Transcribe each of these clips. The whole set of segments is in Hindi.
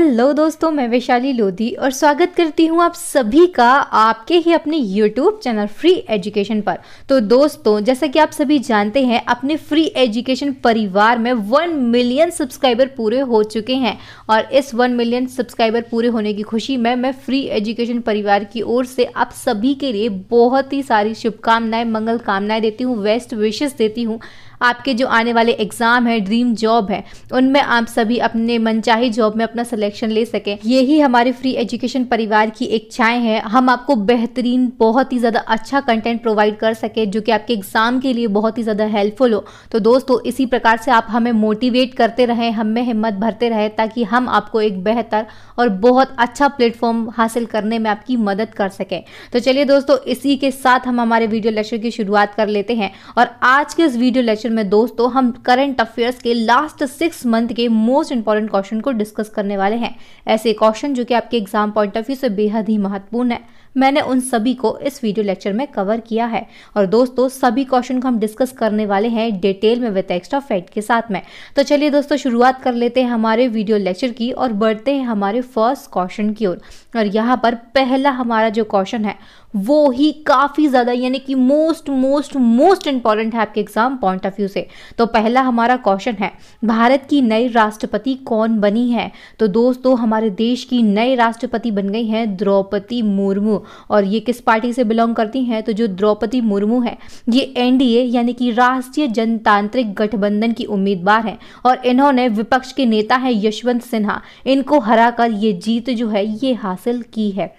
हेलो दोस्तों, मैं वैशाली लोधी और स्वागत करती हूँ आप सभी का आपके ही अपने YouTube चैनल फ्री एजुकेशन पर। तो दोस्तों, जैसा कि आप सभी जानते हैं, अपने फ्री एजुकेशन परिवार में 1 मिलियन सब्सक्राइबर पूरे हो चुके हैं और इस 1 मिलियन सब्सक्राइबर पूरे होने की खुशी में मैं फ्री एजुकेशन परिवार की ओर से आप सभी के लिए बहुत ही सारी शुभकामनाएं, मंगल कामनाएं देती हूँ, बेस्ट विशेस देती हूँ। आपके जो आने वाले एग्जाम है, ड्रीम जॉब है, उनमें आप सभी अपने मनचाही जॉब में अपना सिलेक्शन ले सकें, यही हमारे फ्री एजुकेशन परिवार की इच्छाएं हैं। हम आपको बेहतरीन, बहुत ही ज़्यादा अच्छा कंटेंट प्रोवाइड कर सके जो कि आपके एग्जाम के लिए बहुत ही ज़्यादा हेल्पफुल हो। तो दोस्तों, इसी प्रकार से आप हमें मोटिवेट करते रहें, हमें हिम्मत भरते रहें, ताकि हम आपको एक बेहतर और बहुत अच्छा प्लेटफॉर्म हासिल करने में आपकी मदद कर सकें। तो चलिए दोस्तों, इसी के साथ हम हमारे वीडियो लेक्चर की शुरुआत कर लेते हैं। और आज के इस वीडियो लेक्चर में दोस्तों हम करंट अफेयर्स के लास्ट 6 मंथ के मोस्ट इंपॉर्टेंट क्वेश्चन को डिस्कस करने वाले हैं। ऐसे क्वेश्चन जो कि आपके एग्जाम पॉइंट ऑफ व्यू से बेहद ही महत्वपूर्ण है। मैंने उन सभी को इस वीडियो लेक्चर में कवर किया है और दोस्तों सभी क्वेश्चन को हम डिस्कस करने वाले हैं डिटेल में विद एक्स्ट्रा फैक्ट के साथ में। तो चलिए दोस्तों, शुरुआत कर लेते हैं हमारे वीडियो लेक्चर की और बढ़ते हैं हमारे फर्स्ट क्वेश्चन की ओर। और यहाँ पर पहला हमारा जो क्वेश्चन है वो ही काफ़ी ज़्यादा, यानी कि मोस्ट इंपॉर्टेंट है आपके एग्जाम पॉइंट ऑफ व्यू से। तो पहला हमारा क्वेश्चन है, भारत की नई राष्ट्रपति कौन बनी है? तो दोस्तों, हमारे देश की नई राष्ट्रपति बन गई हैं द्रौपदी मुर्मू। और ये किस पार्टी से बिलोंग करती हैं? तो जो द्रौपदी मुर्मू है ये एनडीए यानी कि राष्ट्रीय जनतांत्रिक गठबंधन की उम्मीदवार हैं और इन्होंने विपक्ष के नेता हैं यशवंत सिन्हा, इनको हराकर ये जीत जो है ये हासिल की है।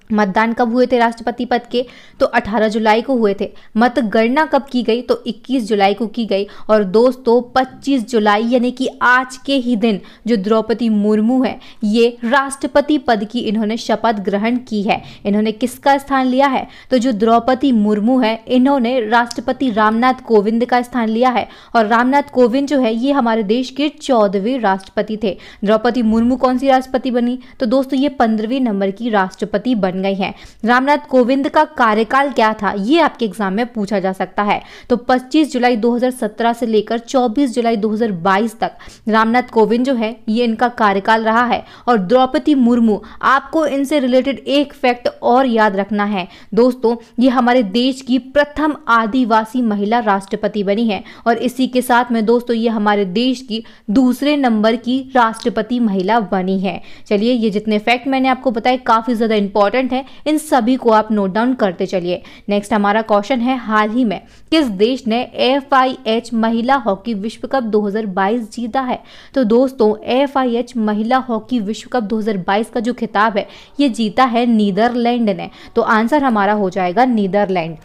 मतदान कब हुए थे राष्ट्रपति पद के? तो 18 जुलाई को हुए थे। मतगणना कब की गई? तो 21 जुलाई को की गई। और दोस्तों 25 जुलाई यानी कि आज के ही दिन जो द्रौपदी मुर्मू है ये राष्ट्रपति पद की इन्होंने शपथ ग्रहण की है। इन्होंने किसका स्थान लिया है? तो जो द्रौपदी मुर्मू है इन्होंने राष्ट्रपति रामनाथ कोविंद का स्थान लिया है। और रामनाथ कोविंद जो है ये हमारे देश के 14वें राष्ट्रपति थे। द्रौपदी मुर्मू कौन सी राष्ट्रपति बनी? तो दोस्तों ये 15वें नंबर की राष्ट्रपति बन गई है। रामनाथ कोविंद का कार्यकाल क्या था ये आपके एग्जाम में पूछा जा सकता है। तो 25 जुलाई 2017 से लेकर 24 जुलाई 2022 तक रामनाथ कोविंद जो है ये इनका कार्यकाल रहा है। और द्रौपदी मुर्मू, आपको इनसे रिलेटेड एक फैक्ट और याद रखना है दोस्तों, ये हमारे देश की प्रथम आदिवासी महिला राष्ट्रपति बनी है। और इसी के साथ में दोस्तों ये हमारे देश की दूसरे नंबर की राष्ट्रपति महिला बनी है। चलिए, ये जितने फैक्ट मैंने आपको बताए काफी ज्यादा इंपॉर्टेंट है, इन सभी को आप नोट डाउन करते चलिए। नेक्स्ट हमारा क्वेश्चन है, हाल ही में किस देश ने FIH महिला हॉकी विश्व कप 2022 जीता है? तो दोस्तों FIH महिला हॉकी विश्व कप 2022 का जो खिताब है ये जीता है नीदरलैंड ने। तो आंसर हमारा हो जाएगा नीदरलैंड।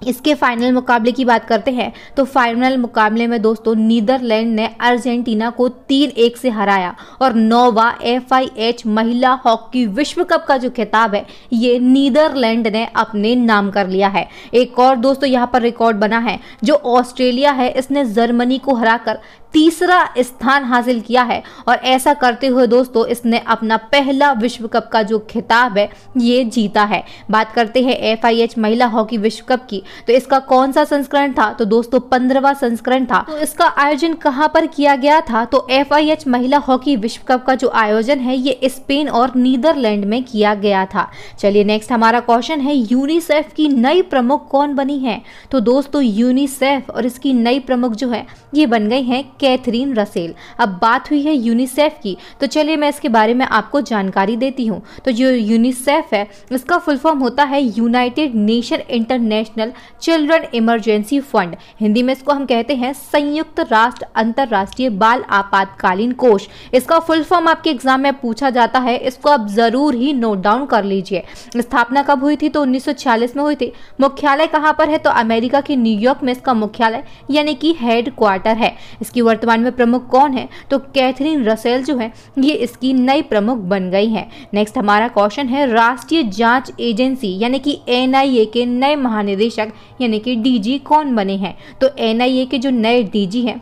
इसके फाइनल मुकाबले की बात करते हैं तो फाइनल मुकाबले में दोस्तों नीदरलैंड ने अर्जेंटीना को 3-1 से हराया और 9वां FIH महिला हॉकी विश्व कप का जो खिताब है ये नीदरलैंड ने अपने नाम कर लिया है। एक और दोस्तों यहाँ पर रिकॉर्ड बना है, जो ऑस्ट्रेलिया है इसने जर्मनी को हराकर तीसरा स्थान हासिल किया है। और ऐसा करते हुए दोस्तों इसने अपना पहला विश्व कप का जो खिताब है ये जीता है। बात करते हैं FIH महिला हॉकी विश्व कप की, तो इसका कौन सा संस्करण था? तो दोस्तों 15वां संस्करण था। तो इसका आयोजन कहां पर किया गया था? तो FIH महिला हॉकी विश्व कप का जो आयोजन है ये स्पेन और नीदरलैंड में किया गया था। चलिए, नेक्स्ट हमारा क्वेश्चन है, यूनिसेफ की नई प्रमुख कौन बनी है? तो दोस्तों यूनिसेफ और इसकी नई प्रमुख जो है ये बन गई है कैथरीन रसेल। अब बात हुई है यूनिसेफ की, तो चलिए मैं इसके बारे में आपको जानकारी देती हूँ। तो जो यूनिसेफ है इसका फुल फॉर्म होता है United nation international children emergency fund. Hindi में इसको हम कहते हैं संयुक्त राष्ट्र अंतरराष्ट्रीय बाल आपातकालीन कोष। इसका फुल फॉर्म आपके एग्जाम में पूछा जाता है, इसको आप जरूर ही नोट डाउन कर लीजिए। स्थापना कब हुई थी? तो 1946 में हुई थी। मुख्यालय कहाँ पर है? तो अमेरिका के न्यूयॉर्क में इसका मुख्यालय यानी कि हेड क्वार्टर है। इसकी वर्तमान में प्रमुख कौन है? तो कैथरीन रसेल जो है ये इसकी नई प्रमुख बन गई है। नेक्स्ट हमारा क्वेश्चन है, राष्ट्रीय जांच एजेंसी यानी कि NIA के नए महानिदेशक यानी कि DG कौन बने हैं? तो NIA के जो नए DG हैं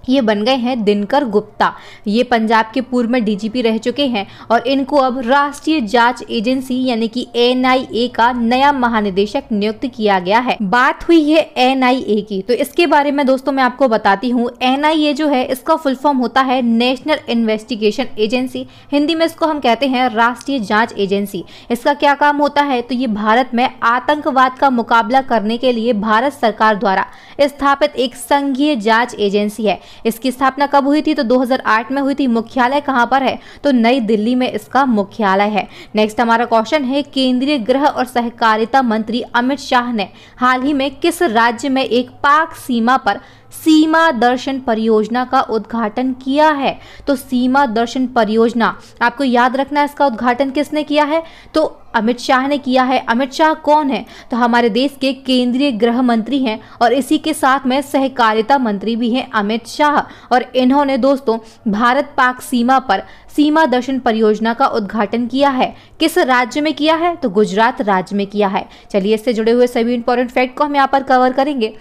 ये बन गए हैं दिनकर गुप्ता। ये पंजाब के पूर्व में डीजीपी रह चुके हैं और इनको अब राष्ट्रीय जांच एजेंसी यानी कि एनआईए का नया महानिदेशक नियुक्त किया गया है। बात हुई है एनआईए की, तो इसके बारे में दोस्तों मैं आपको बताती हूँ। एनआईए जो है इसका फुल फॉर्म होता है नेशनल इन्वेस्टिगेशन एजेंसी, हिंदी में इसको हम कहते हैं राष्ट्रीय जाँच एजेंसी। इसका क्या काम होता है, तो ये भारत में आतंकवाद का मुकाबला करने के लिए भारत सरकार द्वारा स्थापित एक संघीय जाँच एजेंसी है। इसकी स्थापना कब हुई थी, तो 2008 में हुई थी। मुख्यालय कहां पर है, तो नई दिल्ली में इसका मुख्यालय है। नेक्स्ट हमारा क्वेश्चन है, केंद्रीय गृह और सहकारिता मंत्री अमित शाह ने हाल ही में किस राज्य में एक पाक सीमा पर सीमा दर्शन परियोजना का उद्घाटन किया है। तो सीमा दर्शन परियोजना आपको याद रखना है, इसका उद्घाटन किसने किया है, तो अमित शाह ने किया है। अमित शाह कौन है, तो हमारे देश के केंद्रीय गृह मंत्री हैं और इसी के साथ में सहकारिता मंत्री भी हैं अमित शाह। और इन्होंने दोस्तों भारत पाक सीमा पर सीमा दर्शन परियोजना का उद्घाटन किया है। किस राज्य में किया है, तो गुजरात राज्य में किया है। चलिए इससे जुड़े हुए सभी इंपॉर्टेंट फैक्ट को हम यहाँ पर कवर करेंगे।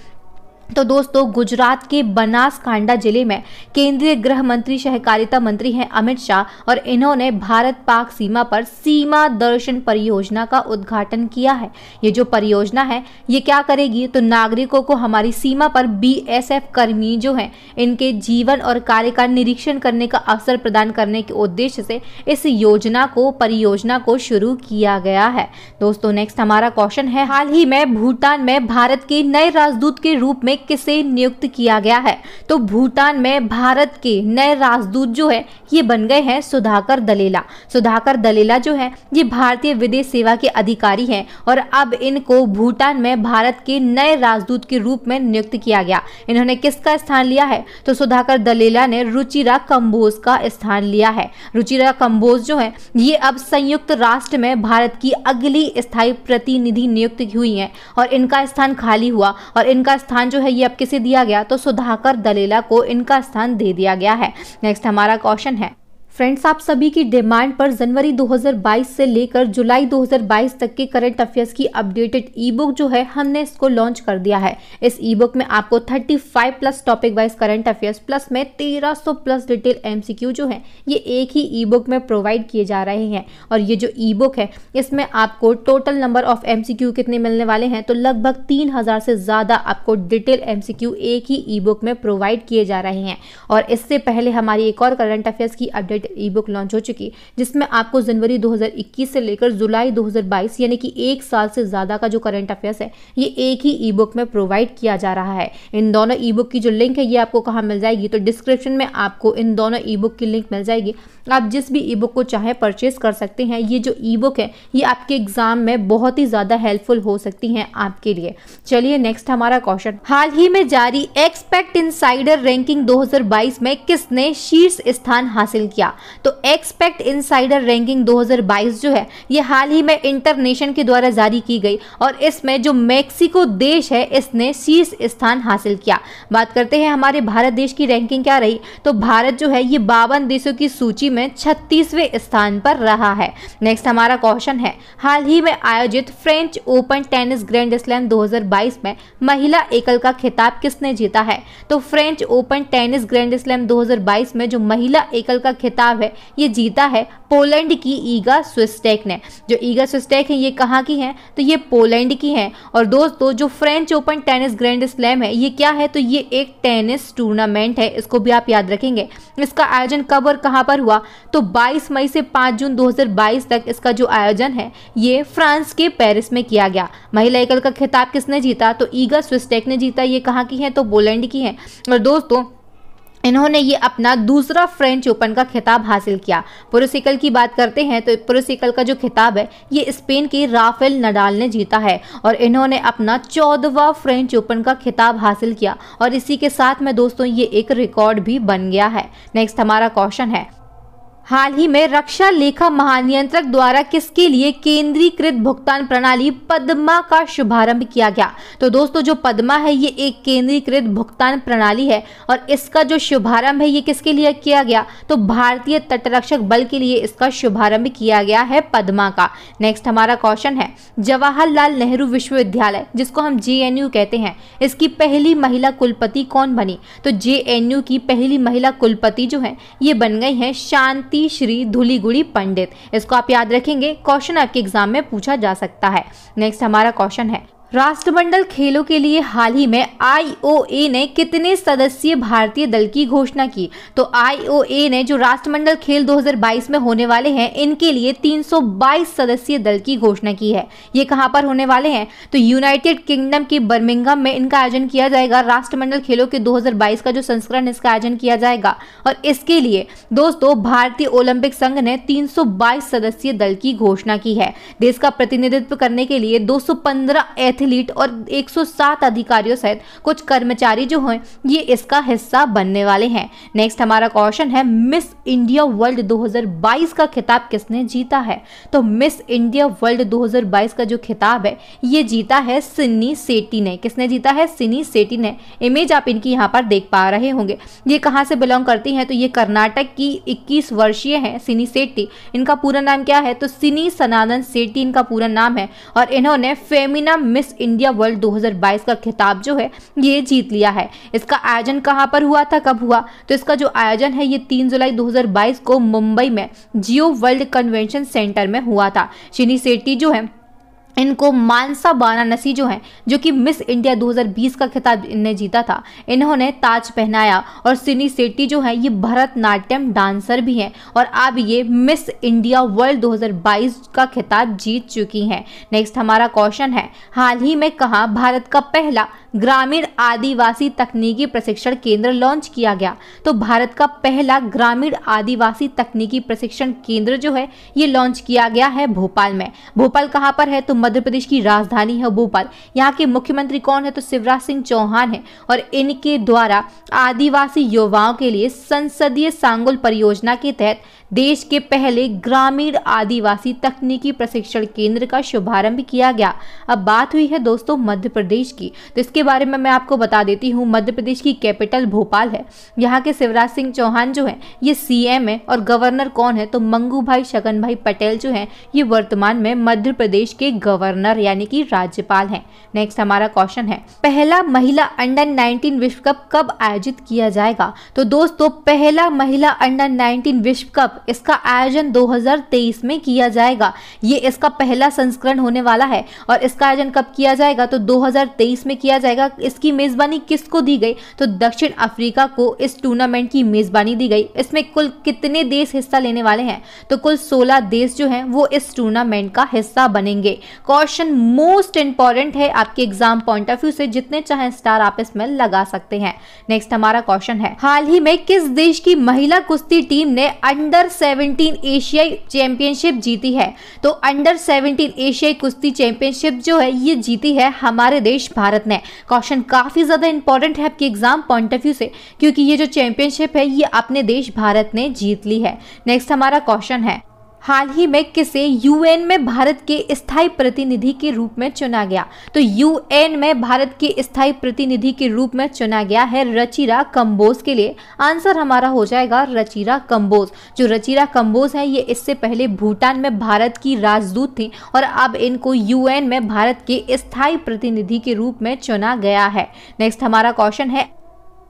तो दोस्तों गुजरात के बनासकांडा जिले में केंद्रीय गृह मंत्री सहकारिता मंत्री हैं अमित शाह और इन्होंने भारत पाक सीमा पर सीमा दर्शन परियोजना का उद्घाटन किया है। ये जो परियोजना है ये क्या करेगी, तो नागरिकों को हमारी सीमा पर बीएसएफ कर्मी जो हैं इनके जीवन और कार्य का निरीक्षण करने का अवसर प्रदान करने के उद्देश्य से इस परियोजना को शुरू किया गया है। दोस्तों नेक्स्ट हमारा क्वेश्चन है, हाल ही में भूटान में भारत के नए राजदूत के रूप में किसे नियुक्त किया गया है। तो भूटान में भारत के नए राजदूत जो है ये बन गए हैं सुधाकर दलेला। सुधाकर दलेला जो है ये भारतीय विदेश सेवा के अधिकारी हैं और अब इनको भूटान में भारत के नए राजदूत के रूप में नियुक्त किया गया। इन्होंने किसका स्थान लिया है, तो सुधाकर दलेला ने रुचिरा कंबोज का स्थान लिया है। रुचिरा कंबोज जो है ये अब संयुक्त राष्ट्र में भारत की अगली स्थायी प्रतिनिधि नियुक्त हुई हैं और इनका स्थान खाली हुआ और इनका स्थान जो है ये अब किसे दिया गया, तो सुधाकर दलेला को इनका स्थान दे दिया गया है। नेक्स्ट हमारा क्वेश्चन है, फ्रेंड्स आप सभी की डिमांड पर जनवरी 2022 से लेकर जुलाई 2022 तक के करंट अफेयर्स की अपडेटेड ई बुक जो है हमने इसको लॉन्च कर दिया है। इस ई बुक में आपको 35 plus topic wise current affairs plus में 1300 प्लस डिटेल एमसीक्यू जो है ये एक ही ई बुक में प्रोवाइड किए जा रहे हैं। और ये जो ई बुक है इसमें आपको टोटल नंबर ऑफ एमसीक्यू कितने मिलने वाले हैं, तो लगभग 3000 से ज़्यादा आपको डिटेल एमसीक्यू एक ही ई बुक में प्रोवाइड किए जा रहे हैं। और इससे पहले हमारी एक और करंट अफेयर्स की अपडेट ई बुक लॉन्च हो चुकी जिसमें आपको जनवरी 2021 से लेकर जुलाई 2022 यानी कि एक साल से ज्यादा का जो करंट अफेयर्स है ये एक ही ई बुक में प्रोवाइड किया जा रहा है। इन दोनों ई बुक की जो लिंक है ये आपको कहाँ मिल जाएगी, तो डिस्क्रिप्शन में आपको इन दोनों ई बुक की लिंक मिल जाएगी। आप जिस भी ई बुक को चाहे परचेज कर सकते हैं। ये जो ई बुक है ये आपके एग्जाम में बहुत ही ज्यादा हेल्पफुल हो सकती हैं आपके लिए। चलिए नेक्स्ट हमारा क्वेश्चन, हाल ही में जारी एक्सपेक्ट इनसाइडर रैंकिंग 2022 में किसने शीर्ष स्थान हासिल किया। तो एक्सपेक्ट इनसाइडर रैंकिंग 2022 जो है ये हाल ही में इंटरनेशन के द्वारा जारी की गई और इसमें जो मेक्सिको देश है इसने शीर्ष स्थान हासिल किया। बात करते हैं हमारे भारत देश की रैंकिंग क्या रही, तो भारत जो है ये 52 देशों की सूची में 36वें स्थान पर रहा है। नेक्स्ट हमारा क्वेश्चन है, हाल ही में आयोजित French open tennis grand slam 2022 में महिला एकल का खिताब किसने जीता है। तो French open tennis grand slam 2022 में जो महिला एकल का खिताब है ये जीता है पोलैंड की ईगा स्विस्टेक ने। जो ईगा स्विस्टेक है ये कहाँ की है, तो ये पोलैंड की है। और दोस्तों जो French open tennis grand slam है ये क्या है, तो ये एक टेनिस टूर्नामेंट है, इसको भी आप याद रखेंगे। इसका आयोजन कब और कहाँ पर हुआ, तो 22 मई से 5 जून 2022 तक इसका जो आयोजन है ये फ्रांस के पेरिस में किया गया। महिला एकल का खिताब किसने जीता, तो ईगा स्विस्टेक ने जीता। ये कहाँ की है, तो पोलैंड की है। और दोस्तों इन्होंने ये अपना दूसरा फ्रेंच ओपन का खिताब हासिल किया। पुरुष एकल की बात करते हैं तो पुरुष एकल का जो खिताब है ये स्पेन के राफेल नडाल ने जीता है और इन्होंने अपना 14वां फ्रेंच ओपन का खिताब हासिल किया और इसी के साथ में दोस्तों ये एक रिकॉर्ड भी बन गया है। नेक्स्ट हमारा क्वेश्चन है, हाल ही में रक्षा लेखा महानियंत्रक द्वारा किसके लिए केंद्रीकृत भुगतान प्रणाली पद्मा का शुभारंभ किया गया? तो दोस्तों जो पद्मा है ये एक केंद्रीकृत भुगतान प्रणाली है और इसका जो शुभारंभ है ये किसके लिए किया गया? तो भारतीय तटरक्षक बल के लिए इसका शुभारंभ किया गया है पद्मा का। नेक्स्ट हमारा क्वेश्चन है, जवाहरलाल नेहरू विश्वविद्यालय जिसको हम JNU कहते हैं, इसकी पहली महिला कुलपति कौन बनी? तो JNU की पहली महिला कुलपति जो है ये बन गई है शांति श्री धुलीगुड़ी पंडित। इसको आप याद रखेंगे, क्वेश्चन आपके एग्जाम में पूछा जा सकता है। नेक्स्ट हमारा क्वेश्चन है, राष्ट्रमंडल खेलों के लिए हाल ही में IOA ने कितने सदस्यीय भारतीय दल की घोषणा की? तो IOA ने जो राष्ट्रमंडल खेल 2022 में होने वाले हैं इनके लिए 322 सदस्यीय दल की घोषणा की है। ये कहां पर होने वाले हैं? तो यूनाइटेड किंगडम की बर्मिंघम में इनका आयोजन किया जाएगा। राष्ट्रमंडल खेलों के 2022 का जो संस्करण इसका आयोजन किया जाएगा और इसके लिए दोस्तों भारतीय ओलंपिक संघ ने 322 सदस्यीय दल की घोषणा की है। देश का प्रतिनिधित्व करने के लिए 215 एथलीट और 107 अधिकारियों सहित कुछ कर्मचारी जो हैं ये इसका हिस्सा बनने वाले हैं। नेक्स्ट हमारा क्वेश्चन है, मिस इंडिया वर्ल्ड 2022 का खिताब किसने जीता है? तो मिस इंडिया वर्ल्ड 2022 का जो खिताब है ये जीता है सिन्नी सेठी ने। किसने जीता है? सिन्नी सेठी ने। इमेज आप इनकी यहाँ पर देख पा रहे होंगे। ये कहाँ से बिलोंग करती हैं? तो ये कर्नाटक की 21 वर्षीय हैं सिन्नी सेठी। इनका पूरा नाम क्या है? तो सिनी सनातन सेठी इनका पूरा नाम है और इन्होंने फेमिना मिस इंडिया वर्ल्ड 2022 का खिताब जो है ये जीत लिया है। इसका आयोजन कहां पर हुआ था, कब हुआ? तो इसका जो आयोजन है ये 3 जुलाई 2022 को मुंबई में जियो वर्ल्ड कन्वेंशन सेंटर में हुआ था। सिनी सेठी जो है इनको मानसा वाराणसी जो है जो कि मिस इंडिया 2020 का खिताब इन्हें जीता था, इन्होंने ताज पहनाया और सिनी सेठी जो है ये भरतनाट्यम डांसर भी हैं और अब ये मिस इंडिया वर्ल्ड 2022 का खिताब जीत चुकी हैं। नेक्स्ट हमारा क्वेश्चन है, हाल ही में कहाँ भारत का पहला ग्रामीण आदिवासी तकनीकी प्रशिक्षण केंद्र लॉन्च किया गया? तो भारत का पहला ग्रामीण आदिवासी तकनीकी प्रशिक्षण केंद्र जो है ये लॉन्च किया गया है भोपाल में। भोपाल कहाँ पर है? तो मध्य प्रदेश की राजधानी है भोपाल। यहाँ के मुख्यमंत्री कौन है? तो शिवराज सिंह चौहान है और इनके द्वारा आदिवासी युवाओं के लिए संसदीय सांगुल परियोजना के तहत देश के पहले ग्रामीण आदिवासी तकनीकी प्रशिक्षण केंद्र का शुभारंभ किया गया। अब बात हुई है दोस्तों मध्य प्रदेश की, तो इसके बारे में मैं आपको बता देती हूँ। मध्य प्रदेश की कैपिटल भोपाल है। यहाँ के शिवराज सिंह चौहान जो है ये CM है और गवर्नर कौन है? तो मंगू भाई छगन भाई पटेल जो है ये वर्तमान में मध्य प्रदेश के गवर्नर यानी कि राज्यपाल हैं। नेक्स्ट हमारा क्वेश्चन है, पहला महिला अंडर 19 विश्व कप कब आयोजित किया जाएगा? तो दोस्तों पहला महिला अंडर 19 विश्व कप इसका आयोजन 2023 में किया जाएगा। ये इसका पहला संस्करण होने वाला है और इसका आयोजन कब किया जाएगा? तो 2023 में किया जाएगा। इसकी मेजबानी किसको दी गई? तो दक्षिण अफ्रीका को इस टूर्नामेंट की मेजबानी दी गई। इसमें कुल कितने देश हिस्सा लेने वाले हैं? तो कुल 16 देश जो हैं वो इस टूर्नामेंट का हिस्सा बनेंगे। क्वेश्चन मोस्ट इंपॉर्टेंट है आपके एग्जाम पॉइंट ऑफ व्यू से, जितने चाहे स्टार आप इसमें लगा सकते हैं। नेक्स्ट हमारा क्वेश्चन है, हाल ही में किस देश की महिला कुश्ती टीम ने अंडर 17 एशियाई चैंपियनशिप जीती है? तो अंडर 17 एशियाई कुश्ती चैंपियनशिप जो है ये जीती है हमारे देश भारत ने। क्वेश्चन काफी ज्यादा इंपॉर्टेंट है आपके एग्जाम पॉइंट ऑफ व्यू से, क्योंकि ये जो चैंपियनशिप है ये अपने देश भारत ने जीत ली है। नेक्स्ट हमारा क्वेश्चन है, हाल ही में किसे UN में भारत के स्थायी प्रतिनिधि के रूप में चुना गया? तो UN में भारत के स्थायी प्रतिनिधि के रूप में चुना गया है रचिरा कंबोज के लिए। आंसर हमारा हो जाएगा रचिरा कंबोज। जो रचिरा कंबोज है ये इससे पहले भूटान में भारत की राजदूत थी और अब इनको UN में भारत के स्थायी प्रतिनिधि के रूप में चुना गया है। नेक्स्ट हमारा क्वेश्चन है,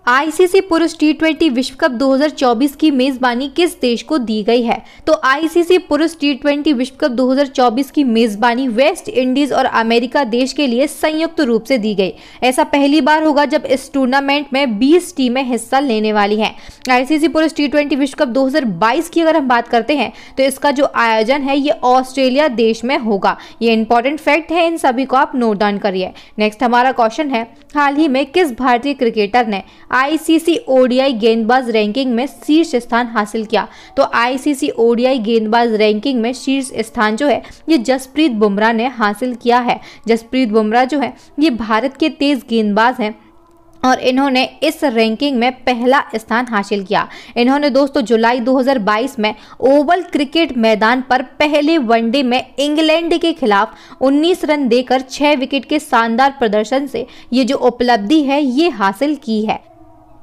ICC पुरुष T20 विश्व कप 2024 की मेजबानी किस देश को दी गई है? तो ICC पुरुष T20 विश्व कप 2024 की मेजबानी वेस्ट इंडीज और अमेरिका देश के लिए संयुक्त रूप से दी गई। ऐसा पहली बार होगा जब इस टूर्नामेंट में 20 टीमें हिस्सा लेने वाली हैं। ICC पुरुष T20 विश्व कप 2022 की अगर हम बात करते हैं तो इसका जो आयोजन है ये ऑस्ट्रेलिया देश में होगा। ये इंपॉर्टेंट फैक्ट है, इन सभी को आप नोट डाउन करिए। नेक्स्ट हमारा क्वेश्चन है, हाल ही में किस भारतीय क्रिकेटर ने ICC ODI गेंदबाज रैंकिंग में शीर्ष स्थान हासिल किया? तो ICC ODI गेंदबाज रैंकिंग में शीर्ष स्थान जो है ये जसप्रीत बुमराह ने हासिल किया है। जसप्रीत बुमराह जो है ये भारत के तेज गेंदबाज हैं और इन्होंने इस रैंकिंग में पहला स्थान हासिल किया। इन्होंने दोस्तों जुलाई 2022 में ओवल क्रिकेट मैदान पर पहले वनडे में इंग्लैंड के खिलाफ 19 रन देकर 6 विकेट के शानदार प्रदर्शन से ये जो उपलब्धि है ये हासिल की है।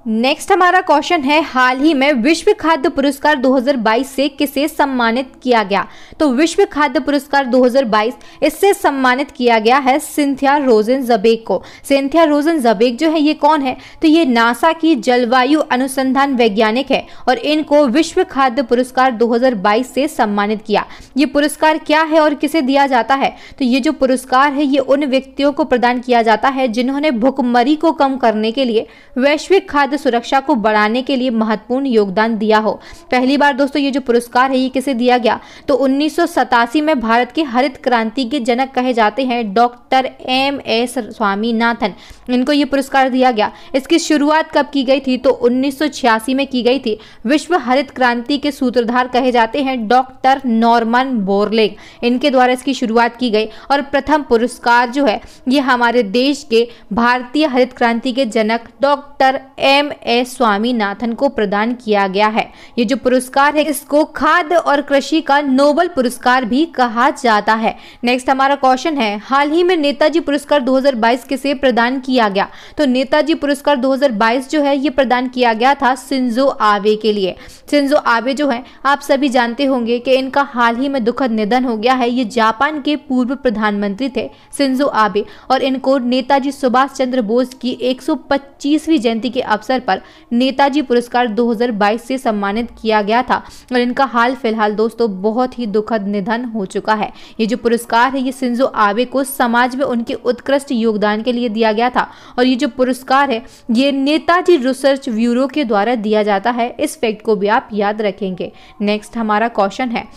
नेक्स्ट हमारा क्वेश्चन है, हाल ही में विश्व खाद्य पुरस्कार 2022 से किसे सम्मानित किया गया? तो विश्व खाद्य पुरस्कार 2022 इससे सम्मानित किया गया है सिंथिया रोजेनज़बेग को। सिंथिया रोजेनज़बेग जो है ये कौन है? तो ये नासा की जलवायु अनुसंधान वैज्ञानिक है और इनको विश्व खाद्य पुरस्कार 2022 से सम्मानित किया। ये पुरस्कार क्या है और किसे दिया जाता है? तो ये जो पुरस्कार है ये उन व्यक्तियों को प्रदान किया जाता है जिन्होंने भुखमरी को कम करने के लिए वैश्विक खाद्य सुरक्षा को बढ़ाने के लिए महत्वपूर्ण योगदान दिया हो। पहली बार दोस्तों ये जो पुरस्कार है ये किसे दिया गया? तो 1987 में भारत के हरित क्रांति के जनक कहे जाते हैं डॉक्टर MS स्वामीनाथन, इनको ये पुरस्कार दिया गया। इसकी शुरुआत कब की गई थी? तो 1986 में की गई थी। विश्व हरित क्रांति के सूत्रधार कहे जाते हैं डॉक्टर नॉर्मन बोरलेग, इनके द्वारा इसकी शुरुआत की गई और प्रथम पुरस्कार जो है ये हमारे देश के भारतीय हरित क्रांति के जनक डॉक्टर MS स्वामीनाथन को प्रदान किया गया है। ये जो पुरस्कार है इसको खाद्य और कृषि का नोबेल पुरस्कार भी कहा जाता है। नेक्स्ट हमारा क्वेश्चन है, हाल ही में नेताजी पुरस्कार 2022 किसे प्रदान किया गया? तो नेताजी पुरस्कार 2022 जो है ये प्रदान किया गया था शिंजो आबे के लिए। शिंजो आबे जो है आप सभी जानते होंगे कि इनका हाल ही में दुखद निधन हो गया है। ये जापान के पूर्व प्रधानमंत्री थे शिंजो आबे और इनको नेताजी सुभाष चंद्र बोस की 125वीं जयंती के अवसर पर नेताजी पुरस्कार 2022 से सम्मानित किया गया था और इनका हाल फिलहाल दोस्तों बहुत ही दुखद निधन हो चुका है। ये जो पुरस्कार है ये शिंजो आबे को समाज में उनके उत्कृष्ट योगदान के लिए दिया गया था और ये जो पुरस्कार है ये नेताजी रिसर्च ब्यूरो के द्वारा दिया जाता है। इस फैक्ट को भी आप याद रखेंगे। नेक्स्ट हमारा क्वेश्चन है,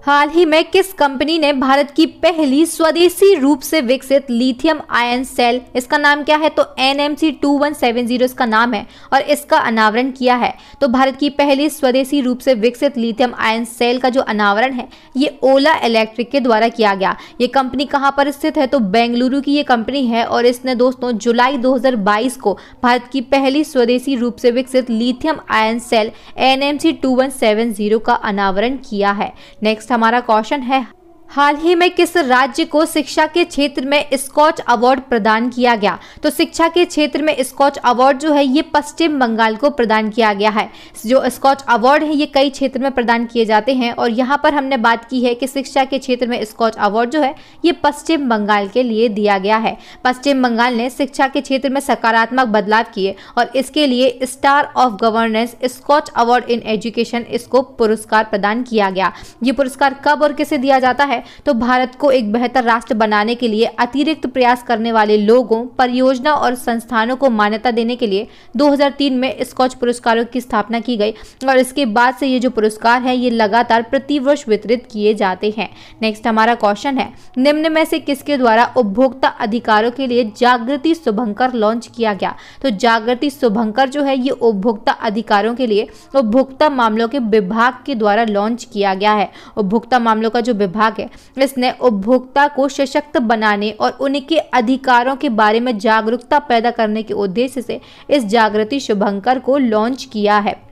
हाल ही में किस कंपनी ने भारत की पहली स्वदेशी रूप से विकसित लिथियम आयन सेल, इसका नाम क्या है? तो NMC2170 इसका नाम है और इसका अनावरण किया है। तो भारत की पहली स्वदेशी रूप से विकसित लिथियम आयन सेल का जो अनावरण है ये ओला इलेक्ट्रिक के द्वारा किया गया। ये कंपनी कहाँ पर स्थित है? तो बेंगलुरु की ये कंपनी है और इसने दोस्तों जुलाई 2022 को भारत की पहली स्वदेशी रूप से विकसित लिथियम आयन सेल NMC2170 का अनावरण किया है। नेक्स्ट हमारा क्वेश्चन है, हाल ही में किस राज्य को शिक्षा के क्षेत्र में स्कॉच अवार्ड प्रदान किया गया? तो शिक्षा के क्षेत्र में स्कॉच अवार्ड जो है ये पश्चिम बंगाल को प्रदान किया गया है। जो स्कॉच अवार्ड है ये कई क्षेत्र में प्रदान किए जाते हैं और यहाँ पर हमने बात की है कि शिक्षा के क्षेत्र में स्कॉच अवार्ड जो है ये पश्चिम बंगाल के लिए दिया गया है। पश्चिम बंगाल ने शिक्षा के क्षेत्र में सकारात्मक बदलाव किए और इसके लिए star of governance Skoch award in education इसको पुरस्कार प्रदान किया गया। ये पुरस्कार कब और किसे दिया जाता है? तो भारत को एक बेहतर राष्ट्र बनाने के लिए अतिरिक्त प्रयास करने वाले लोगों, परियोजना और संस्थानों को मान्यता देने के लिए 2003 में स्कॉच पुरस्कारों की स्थापना की गई और इसके बाद से ये जो पुरस्कार है ये लगातार प्रतिवर्ष वितरित किए जाते हैं। नेक्स्ट हमारा क्वेश्चन है, निम्न में से किसके द्वारा उपभोक्ता अधिकारों के लिए जागृति शुभंकर लॉन्च किया गया? तो जागृति शुभंकर जो है ये उपभोक्ता अधिकारों के लिए उपभोक्ता मामलों के विभाग के द्वारा लॉन्च किया गया है। उपभोक्ता मामलों का जो विभाग है इसने उपभोक्ता को सशक्त बनाने और उनके अधिकारों के बारे में जागरूकता पैदा करने के उद्देश्य से इस जागृति शुभंकर को लॉन्च किया है।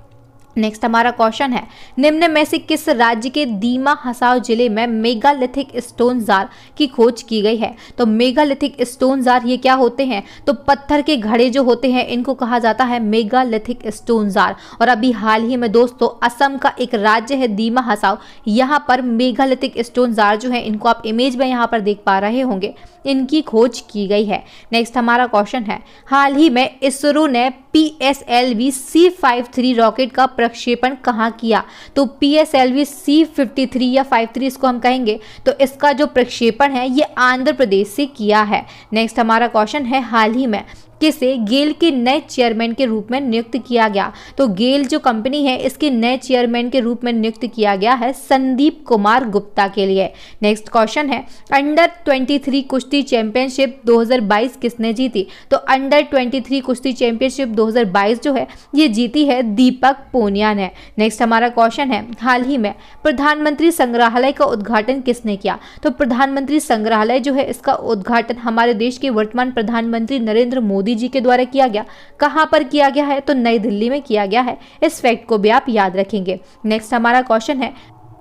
नेक्स्ट हमारा क्वेश्चन है, निम्न में से किस राज्य के दीमा हसाओ जिले में मेगालिथिक स्टोन जार की खोज की गई है? तो मेगालिथिक स्टोन जार ये क्या होते हैं? तो पत्थर के घड़े जो होते हैं इनको कहा जाता है मेगालिथिक स्टोन जार। और अभी हाल ही में दोस्तों असम का एक राज्य है दीमा हसाओ, यहाँ पर मेगालिथिक स्टोन जार जो है इनको आप इमेज में यहाँ पर देख पा रहे होंगे, इनकी खोज की गई है। नेक्स्ट हमारा क्वेश्चन है, हाल ही में इसरो ने PSLV C53 रॉकेट का प्रक्षेपण कहाँ किया? तो PSLV C53 या 53 इसको हम कहेंगे, तो इसका जो प्रक्षेपण है ये आंध्र प्रदेश से किया है। नेक्स्ट हमारा क्वेश्चन है, हाल ही में किसे गेल के नए चेयरमैन के रूप में नियुक्त किया गया? तो गेल जो कंपनी है इसके नए चेयरमैन के रूप में नियुक्त किया गया है संदीप कुमार गुप्ता के लिए। नेक्स्ट क्वेश्चन है, अंडर 23 कुश्ती चैंपियनशिप 2022 किसने जीती? तो अंडर 23 कुश्ती चैंपियनशिप 2022 जो है ये जीती है दीपक पूनिया ने। नेक्स्ट हमारा क्वेश्चन है, हाल ही में प्रधानमंत्री संग्रहालय का उद्घाटन किसने किया? तो प्रधानमंत्री संग्रहालय जो है इसका उद्घाटन हमारे देश के वर्तमान प्रधानमंत्री नरेंद्र मोदी मोदी जी के द्वारा किया गया। कहां पर किया गया है? तो नई दिल्ली में किया गया है। इस फैक्ट को भी आप याद रखेंगे। नेक्स्ट हमारा क्वेश्चन है,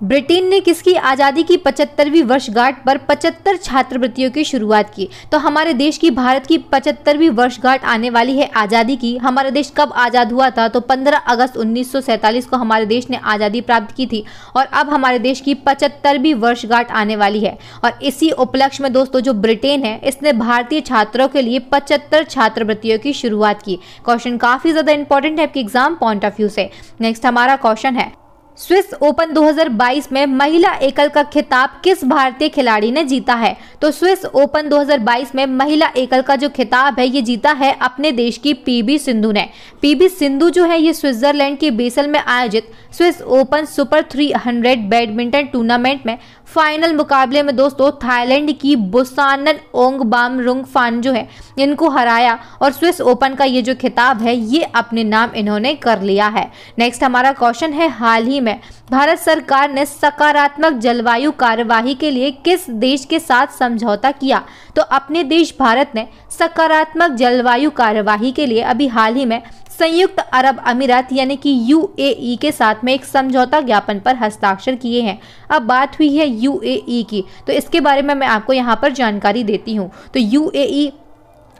ब्रिटेन ने किसकी आज़ादी की 75वीं वर्षगांठ पर 75 छात्रवृत्तियों की शुरुआत की? तो हमारे देश की, भारत की 75वीं वर्षगांठ आने वाली है आज़ादी की। हमारा देश कब आज़ाद हुआ था? तो 15 अगस्त 1947 को हमारे देश ने आज़ादी प्राप्त की थी और अब हमारे देश की 75वीं वर्षगांठ आने वाली है। और इसी उपलक्ष्य में दोस्तों जो ब्रिटेन है, इसने भारतीय छात्रों के लिए 75 छात्रवृत्तियों की शुरुआत की। क्वेश्चन काफ़ी ज़्यादा इंपॉर्टेंट है आपके एग्जाम पॉइंट ऑफ व्यू से। नेक्स्ट हमारा क्वेश्चन है, स्विस ओपन 2022 में महिला एकल का खिताब किस भारतीय खिलाड़ी ने जीता है? तो स्विस ओपन 2022 में महिला एकल का जो खिताब है ये जीता है अपने देश की पीवी सिंधु ने। पीवी सिंधु जो है ये स्विट्जरलैंड के बेसल में आयोजित Swiss open super 300 badminton tournament में फाइनल मुकाबले में दोस्तों थाईलैंड की बुसानन ओंगबामरुंगफान जो है इनको हराया और स्विस ओपन का ये जो खिताब है ये अपने नाम इन्होंने कर लिया है। नेक्स्ट हमारा क्वेश्चन है, हाल ही में भारत सरकार ने सकारात्मक जलवायु कार्यवाही के लिए किस देश के साथ समझौता किया? तो अपने देश भारत ने सकारात्मक जलवायु कार्यवाही के लिए अभी हाल ही में संयुक्त अरब अमीरात यानी कि यूएई के साथ में एक समझौता ज्ञापन पर हस्ताक्षर किए हैं। अब बात हुई है यूएई की, तो इसके बारे में मैं आपको यहाँ पर जानकारी देती हूँ। तो यूएई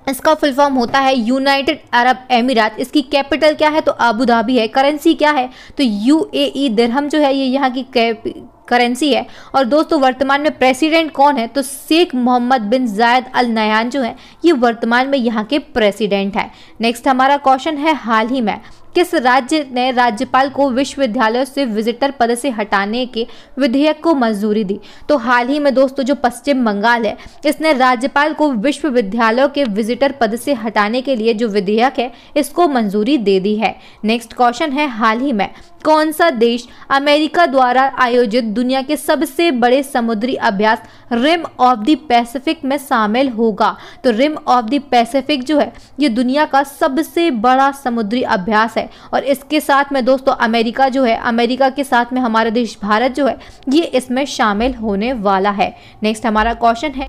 इसका फुल फॉर्म होता है यूनाइटेड अरब अमीरात। इसकी कैपिटल क्या है? तो अबू धाबी है। करेंसी क्या है? तो यूएई दिरहम जो है ये यहाँ की करेंसी है। और दोस्तों वर्तमान में प्रेसिडेंट कौन है? तो शेख मोहम्मद बिन जायद अल नहयान जो है ये वर्तमान में यहाँ के प्रेसिडेंट है। नेक्स्ट हमारा क्वेश्चन है, हाल ही में किस राज्य ने राज्यपाल को विश्वविद्यालयों से विजिटर पद से हटाने के विधेयक को मंजूरी दी? तो हाल ही में दोस्तों जो पश्चिम बंगाल है इसने राज्यपाल को विश्वविद्यालयों के विजिटर पद से हटाने के लिए जो विधेयक है इसको मंजूरी दे दी है। नेक्स्ट क्वेश्चन है, हाल ही में कौन सा देश अमेरिका द्वारा आयोजित दुनिया के सबसे बड़े समुद्री अभ्यास रिम ऑफ द पैसिफिक में शामिल होगा? तो रिम ऑफ द पैसिफिक जो है ये दुनिया का सबसे बड़ा समुद्री अभ्यास है और इसके साथ में दोस्तों अमेरिका जो है, अमेरिका के साथ में हमारा देश भारत जो है ये इसमें शामिल होने वाला है। नेक्स्ट हमारा क्वेश्चन है,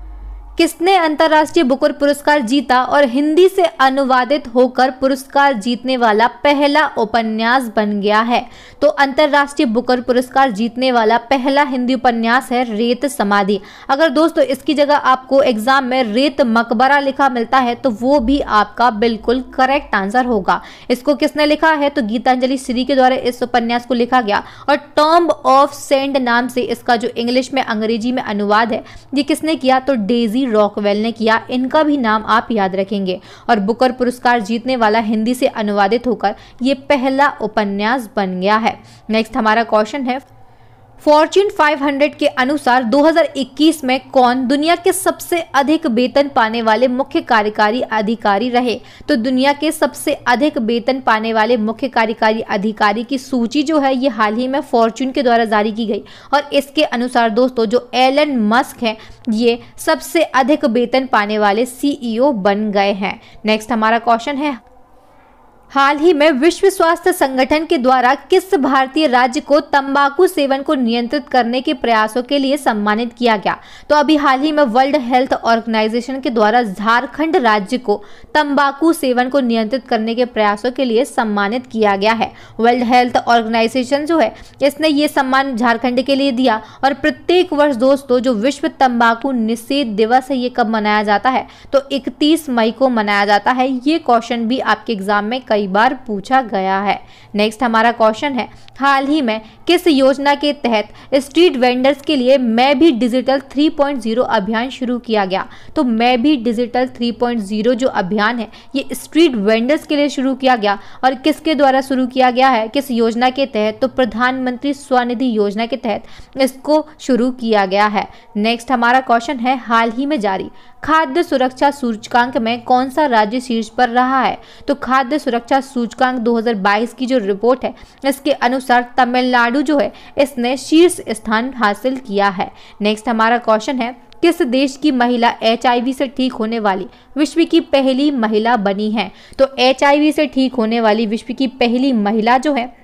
किसने अंतर्राष्ट्रीय बुकर पुरस्कार जीता और हिंदी से अनुवादित होकर पुरस्कार जीतने वाला पहला उपन्यास बन गया है? तो अंतर्राष्ट्रीय बुकर पुरस्कार जीतने वाला पहला हिंदी उपन्यास है रेत समाधि। अगर दोस्तों इसकी जगह आपको एग्जाम में रेत मकबरा लिखा मिलता है तो वो भी आपका बिल्कुल करेक्ट आंसर होगा। इसको किसने लिखा है? तो गीतांजलि श्री के द्वारा इस उपन्यास को लिखा गया और टॉम्ब ऑफ सेंड नाम से इसका जो इंग्लिश में अंग्रेजी में अनुवाद है ये किसने किया? तो डेजी रॉकवेल ने किया। इनका भी नाम आप याद रखेंगे और बुकर पुरस्कार जीतने वाला हिंदी से अनुवादित होकर ये पहला उपन्यास बन गया है। नेक्स्ट हमारा क्वेश्चन है, फॉर्च्यून 500 के अनुसार 2021 में कौन दुनिया के सबसे अधिक वेतन पाने वाले मुख्य कार्यकारी अधिकारी रहे? तो दुनिया के सबसे अधिक वेतन पाने वाले मुख्य कार्यकारी अधिकारी की सूची जो है ये हाल ही में फॉर्च्यून के द्वारा जारी की गई और इसके अनुसार दोस्तों जो एलन मस्क है ये सबसे अधिक वेतन पाने वाले सीईओ बन गए हैं। नेक्स्ट हमारा क्वेश्चन है, हाल ही में विश्व स्वास्थ्य संगठन के द्वारा किस भारतीय राज्य को तंबाकू सेवन को नियंत्रित करने के प्रयासों के लिए सम्मानित किया गया? तो अभी हाल ही में वर्ल्ड हेल्थ ऑर्गेनाइजेशन के द्वारा झारखंड राज्य को तंबाकू सेवन को नियंत्रित करने के प्रयासों के लिए सम्मानित किया गया है। वर्ल्ड हेल्थ ऑर्गेनाइजेशन जो है इसने ये सम्मान झारखंड के लिए दिया और प्रत्येक वर्ष दोस्तों जो विश्व तंबाकू निषेध दिवस है ये कब मनाया जाता है? तो 31 मई को मनाया जाता है। ये क्वेश्चन भी आपके एग्जाम में कई बार पूछा गया है। नेक्स्ट हमारा क्वेश्चन है, हाल ही में किस योजना के तहत स्ट्रीट वेंडर्स के लिए मैं भी डिजिटल 3.0 अभियान शुरू किया गया? तो मैं भी डिजिटल 3.0 जो अभियान है ये स्ट्रीट वेंडर्स के लिए शुरू किया गया और किसके द्वारा शुरू किया गया है, किस योजना के तहत? तो प्रधानमंत्री स्वनिधि योजना के तहत इसको शुरू किया गया है। नेक्स्ट हमारा क्वेश्चन है, हाल ही में जारी खाद्य सुरक्षा सूचकांक में कौन सा राज्य शीर्ष पर रहा है? तो खाद्य सुरक्षा सूचकांक 2022 की जो रिपोर्ट है इसके अनुसार तमिलनाडु जो है इसने शीर्ष स्थान हासिल किया है। नेक्स्ट हमारा क्वेश्चन है, किस देश की महिला HIV से ठीक होने वाली विश्व की पहली महिला बनी है? तो HIV से ठीक होने वाली विश्व की पहली महिला जो है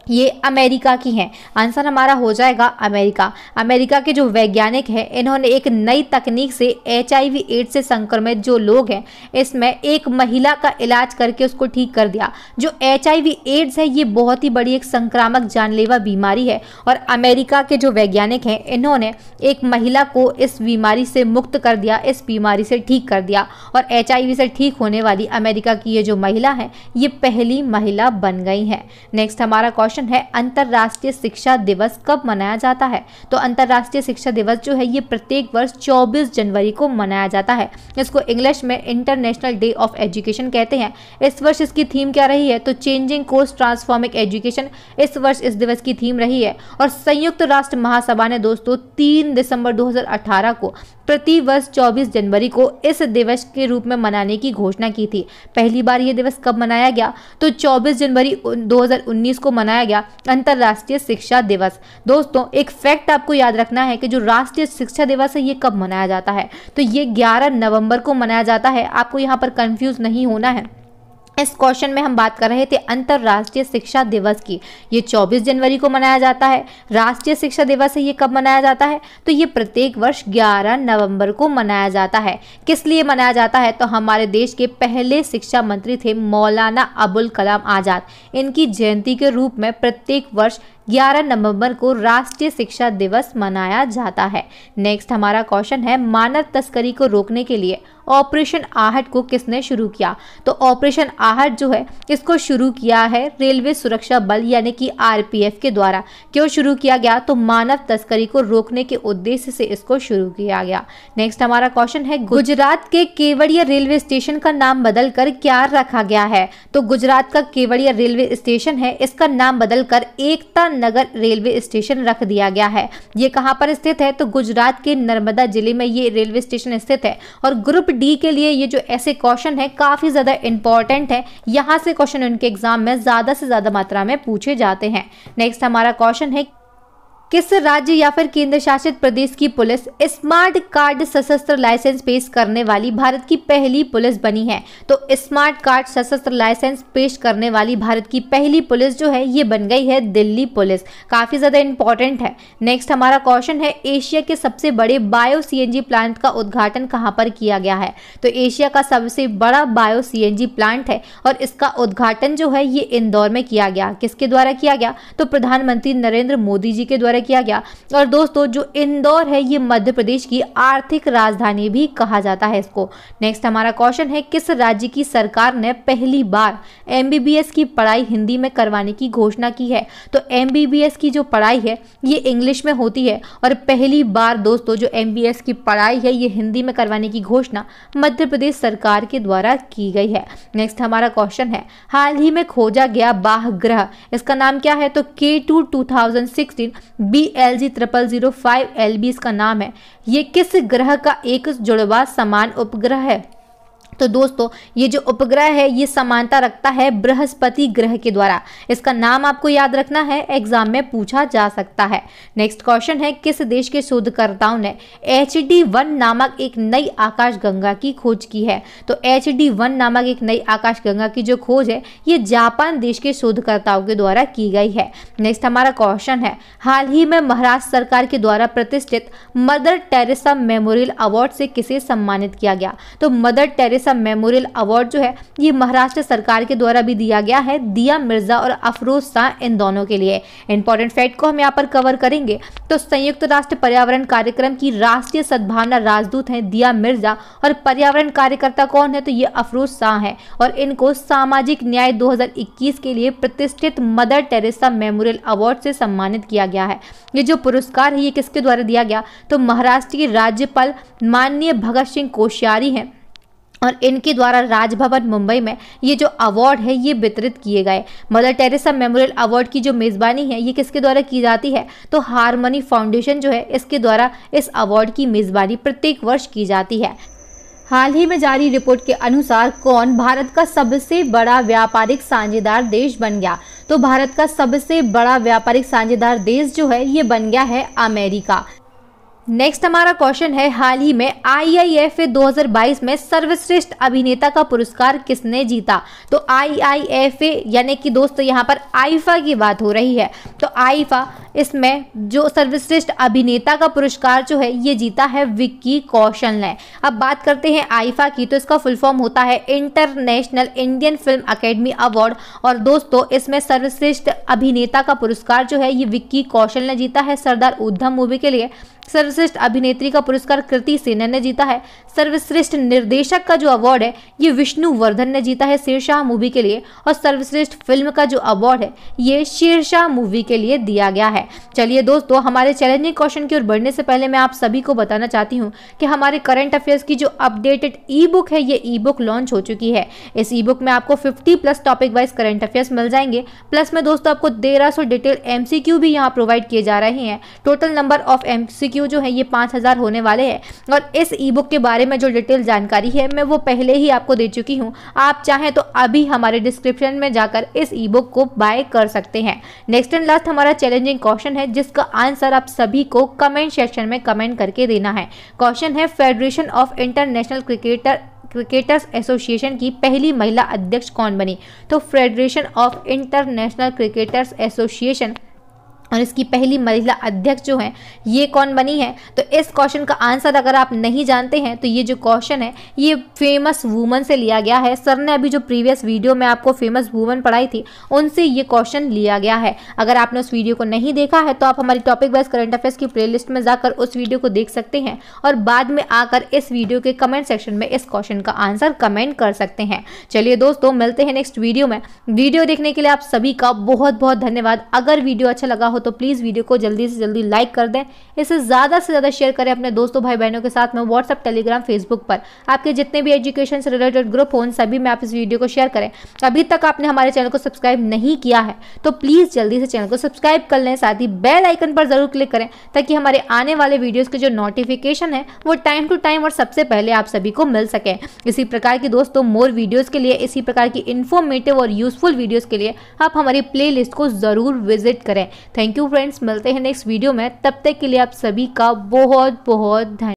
ये अमेरिका की हैं। आंसर हमारा हो जाएगा अमेरिका। अमेरिका के जो वैज्ञानिक हैं इन्होंने एक नई तकनीक से HIV एड्स से संक्रमित जो लोग हैं इसमें एक महिला का इलाज करके उसको ठीक कर दिया। जो HIV एड्स है ये बहुत ही बड़ी एक संक्रामक जानलेवा बीमारी है और अमेरिका के जो वैज्ञानिक हैं इन्होंने एक महिला को इस बीमारी से मुक्त कर दिया, इस बीमारी से ठीक कर दिया और HIV से ठीक होने वाली अमेरिका की ये जो महिला है ये पहली महिला बन गई है। नेक्स्ट हमारा क्वेश्चन है अंतरराष्ट्रीय शिक्षा दिवस कब मनाया जाता है। तो अंतरराष्ट्रीय शिक्षा दिवस जो है ये प्रत्येक वर्ष 24 जनवरी को मनाया जाता है। इसको इंग्लिश में इंटरनेशनल डे ऑफ एजुकेशन कहते हैं। इस वर्ष इसकी थीम क्या रही है तो चेंजिंग कोर्स ट्रांसफॉर्मिंग एजुकेशन इस वर्ष इस दिवस की थीम रही है। और संयुक्त राष्ट्र महासभा ने दोस्तों 3 दिसंबर 2018 को प्रति वर्ष 24 जनवरी को इस दिवस के रूप में मनाने की घोषणा की थी। पहली बार यह दिवस कब मनाया गया तो 24 जनवरी 2019 को मनाया गया अंतरराष्ट्रीय शिक्षा दिवस। दोस्तों एक फैक्ट आपको याद रखना है कि जो राष्ट्रीय शिक्षा दिवस है ये कब मनाया जाता है तो ये 11 नवंबर को मनाया जाता है। आपको यहाँ पर कंफ्यूज नहीं होना है। इस क्वेश्चन में हम बात कर रहे थे अंतरराष्ट्रीय शिक्षा दिवस की। ये 24 जनवरी को मनाया जाता है। राष्ट्रीय शिक्षा दिवस है ये कब मनाया जाता है तो ये प्रत्येक वर्ष 11 नवंबर को मनाया जाता है। किस लिए मनाया जाता है तो हमारे देश के पहले शिक्षा मंत्री थे मौलाना अबुल कलाम आज़ाद। इनकी जयंती के रूप में प्रत्येक वर्ष 11 नवंबर को राष्ट्रीय शिक्षा दिवस मनाया जाता है। नेक्स्ट हमारा क्वेश्चन है मानव तस्करी को रोकने के लिए ऑपरेशन आहट को किसने शुरू किया। तो ऑपरेशन आहट जो है इसको शुरू किया है रेलवे सुरक्षा बल यानी कि RPF के द्वारा। क्यों शुरू किया गया तो मानव तस्करी को रोकने के उद्देश्य से इसको शुरू किया गया। नेक्स्ट हमारा क्वेश्चन है गुजरात के केवड़िया रेलवे स्टेशन का नाम बदलकर क्या रखा गया है। तो गुजरात का केवड़िया रेलवे स्टेशन है इसका नाम बदलकर एकता नगर रेलवे स्टेशन रख दिया गया है। ये कहां पर स्थित है तो गुजरात के नर्मदा जिले में ये रेलवे स्टेशन स्थित है। और ग्रुप डी के लिए ये जो ऐसे क्वेश्चन है काफी ज्यादा इंपॉर्टेंट है। यहां से क्वेश्चन उनके एग्जाम में ज्यादा से ज्यादा मात्रा में पूछे जाते हैं। नेक्स्ट हमारा क्वेश्चन है किस राज्य या फिर केंद्र शासित प्रदेश की पुलिस स्मार्ट कार्ड सशस्त्र लाइसेंस पेश करने वाली भारत की पहली पुलिस बनी है। तो स्मार्ट कार्ड सशस्त्र लाइसेंस पेश करने वाली भारत की पहली पुलिस जो है ये बन गई है दिल्ली पुलिस। काफी ज्यादा इंपॉर्टेंट है। नेक्स्ट हमारा क्वेश्चन है एशिया के सबसे बड़े बायो CNG प्लांट का उद्घाटन कहां पर किया गया है। तो एशिया का सबसे बड़ा बायो CNG प्लांट है और इसका उद्घाटन जो है ये इंदौर में किया गया। किसके द्वारा किया गया तो प्रधानमंत्री नरेंद्र मोदी जी के द्वारा किया गया। और दोस्तों जो इंदौर है ये मध्य प्रदेश की आर्थिक राजधानी भी कहा जाता है इसको। नेक्स्ट हमारा क्वेश्चन है किस राज्य की सरकार ने पहली बार MBBS की पढ़ाई हिंदी में करवाने की घोषणा की है। तो MBBS की जो पढ़ाई है ये इंग्लिश में होती है और पहली बार दोस्तों जो MBBS की पढ़ाई है ये हिंदी में करवाने की घोषणा मध्य प्रदेश सरकार के द्वारा की गई है। नेक्स्ट हमारा क्वेश्चन है हाल ही में खोजा गया बाह्य ग्रह इसका नाम क्या है तो K2 2016 BLG 0005 LB इसका नाम है। ये किस ग्रह का एक जुड़वा समान उपग्रह है। तो दोस्तों ये जो उपग्रह है ये समानता रखता है बृहस्पति ग्रह के द्वारा। इसका नाम आपको याद रखना है, एग्जाम में पूछा जा सकता है। नेक्स्ट क्वेश्चन है किस देश के शोधकर्ताओं ने HD1 नामक एक नई आकाशगंगा की खोज की है। तो HD1 नामक एक नई आकाशगंगा की जो खोज है ये जापान देश के शोधकर्ताओं के द्वारा की गई है। नेक्स्ट हमारा क्वेश्चन है हाल ही में महाराष्ट्र सरकार के द्वारा प्रतिष्ठित मदर टेरेसा मेमोरियल अवार्ड से किसे सम्मानित किया गया। तो मदर टेरेसा मेमोरियल अवार्ड जो है ये महाराष्ट्र सरकार के द्वारा भी दिया गया है दिया मिर्जा और अफरोज शाह इन दोनों के लिए। इंपॉर्टेंट फैक्ट को हम यहाँ पर कवर करेंगे। तो संयुक्त राष्ट्र पर्यावरण कार्यक्रम की राष्ट्रीय सद्भावना राजदूत हैं दिया मिर्जा और पर्यावरण कार्यकर्ता कौन है तो ये अफरोज शाह है और इनको सामाजिक न्याय 2021 के लिए प्रतिष्ठित मदर टेरेसा मेमोरियल अवार्ड से सम्मानित किया गया है। ये जो पुरस्कार है ये किसके द्वारा दिया गया तो महाराष्ट्र के राज्यपाल माननीय भगत सिंह कोश्यारी हैं और इनके द्वारा राजभवन मुंबई में ये जो अवार्ड है ये वितरित किए गए। मदर टेरेसा मेमोरियल अवार्ड की जो मेज़बानी है ये किसके द्वारा की जाती है तो हारमनी फाउंडेशन जो है इसके द्वारा इस अवार्ड की मेज़बानी प्रत्येक वर्ष की जाती है। हाल ही में जारी रिपोर्ट के अनुसार कौन भारत का सबसे बड़ा व्यापारिक साझेदार देश बन गया। तो भारत का सबसे बड़ा व्यापारिक साझेदार देश जो है ये बन गया है अमेरिका। नेक्स्ट हमारा क्वेश्चन है, हाल ही में IIFA 2022 में सर्वश्रेष्ठ अभिनेता का पुरस्कार किसने जीता? तो IIFA यानी कि दोस्तों यहाँ पर आईफा की बात हो रही है। तो आईफा इसमें जो सर्वश्रेष्ठ अभिनेता का पुरस्कार जो है ये जीता है विक्की कौशल ने। अब बात करते हैं आईफा की, तो इसका फुल फॉर्म होता है international Indian film academy award. और दोस्तों इसमें सर्वश्रेष्ठ अभिनेता का पुरस्कार जो है ये विक्की कौशल ने जीता है सरदार उधम मूवी के लिए। सर्वश्रेष्ठ अभिनेत्री का पुरस्कार कृति सेनन ने जीता है। सर्वश्रेष्ठ निर्देशक का जो अवार्ड है ये विष्णुवर्धन ने जीता है शेरशाह मूवी के लिए। और सर्वश्रेष्ठ फिल्म का जो अवार्ड है ये शेरशाह मूवी के लिए दिया गया है। चलिए दोस्तों, हमारे चैलेंजिंग क्वेश्चन की ओर बढ़ने से पहले मैं आप सभी को बताना चाहती हूँ कि हमारे करंट अफेयर्स की जो अपडेटेड ई बुक है ये ई बुक लॉन्च हो चुकी है। इस ई बुक में आपको 50+ टॉपिक वाइज करंट अफेयर्स मिल जाएंगे। प्लस में दोस्तों आपको 1300 डिटेल MCQ भी यहाँ प्रोवाइड किए जा रहे हैं। टोटल नंबर ऑफ MCQ जो है ये 5000 होने वाले हैं। और इस ई बुक के बारे में जो डिटेल जानकारी है मैं वो पहले ही आपको दे चुकी हूँ। आप चाहें तो अभी हमारे डिस्क्रिप्शन में जाकर इस ई बुक को बाय कर सकते हैं। नेक्स्ट एंड लास्ट हमारा चैलेंजिंग क्वेश्चन है जिसका आंसर आप सभी को कमेंट सेक्शन में कमेंट करके देना है। क्वेश्चन है, federation of international cricketers association की पहली महिला अध्यक्ष कौन बनी? तो federation of international cricketers association और इसकी पहली महिला अध्यक्ष जो है ये कौन बनी है? तो इस क्वेश्चन का आंसर अगर आप नहीं जानते हैं तो ये जो क्वेश्चन है ये फेमस वुमन से लिया गया है। सर ने अभी जो प्रीवियस वीडियो में आपको फेमस वुमन पढ़ाई थी उनसे ये क्वेश्चन लिया गया है। अगर आपने उस वीडियो को नहीं देखा है तो आप हमारी टॉपिक वाइज करंट अफेयर्स की प्लेलिस्ट में जाकर उस वीडियो को देख सकते हैं और बाद में आकर इस वीडियो के कमेंट सेक्शन में इस क्वेश्चन का आंसर कमेंट कर सकते हैं। चलिए दोस्तों, मिलते हैं नेक्स्ट वीडियो में। वीडियो देखने के लिए आप सभी का बहुत बहुत धन्यवाद। अगर वीडियो अच्छा लगा हो तो प्लीज़ वीडियो को जल्दी से जल्दी लाइक कर दें। इसे ज़्यादा से ज़्यादा शेयर करें अपने दोस्तों भाई बहनों के साथ में। व्हाट्सएप, टेलीग्राम, फेसबुक पर आपके जितने भी एजुकेशन से रिलेटेड ग्रुप हो उन सभी में आप इस वीडियो को शेयर करें। अभी तक आपने हमारे चैनल को सब्सक्राइब नहीं किया है तो प्लीज़ जल्दी से चैनल को सब्सक्राइब कर लें। साथ ही बेल आइकन पर जरूर क्लिक करें ताकि हमारे आने वाले वीडियोज़ के जो नोटिफिकेशन है वो टाइम टू टाइम और सबसे पहले आप सभी को मिल सके। इसी प्रकार की दोस्तों मोर वीडियोज़ के लिए, इसी प्रकार की इन्फॉर्मेटिव और यूजफुल वीडियोज़ के लिए आप हमारी प्ले लिस्ट को ज़रूर विजिट करें। थैंक यू फ्रेंड्स, मिलते हैं नेक्स्ट वीडियो में। तब तक के लिए आप सभी का बहुत बहुत धन्यवाद।